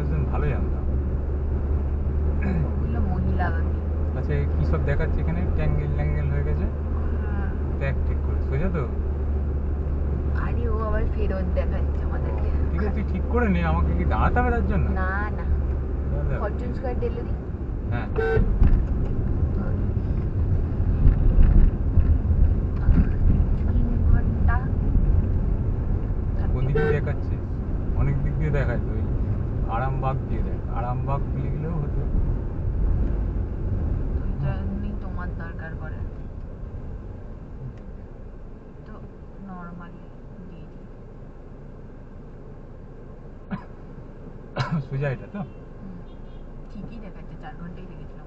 মানুষজন ভালো জানতাম। ওগুলো মহিলা গাড়ি। আচ্ছা কি সব দেখাচ্ছে এখানে? ট্যাঙ্গেল ট্যাঙ্গেল হয়ে গেছে, হ্যাঁ। ট্যাগ ঠিক করে সোজা তো? আরে ও আবার ফেরত দেখাচ্ছে আমাদেরকে। ঠিক আছে তুই ঠিক করে নে, আমাকে কি দাঁড়াতে হবে তার জন্য? না না, দাঁড়াতে হবে। Fortune square delivery. হ্যাঁ 3 ঘন্টা। কোন দিক দিয়ে দেখাচ্ছে? অনেক দিক দিয়ে দেখাচ্ছে। ওই আরামবাগ দিয়ে দেখ, আরামবাগ লিখলেও হতো। ওই জন্যই তোমার দরকার করে তো নর্মালি দিয়ে দিই। সোজা এটা তো? ঠিকই দেখাচ্ছে, 4 ঘন্টাই লেগেছিল।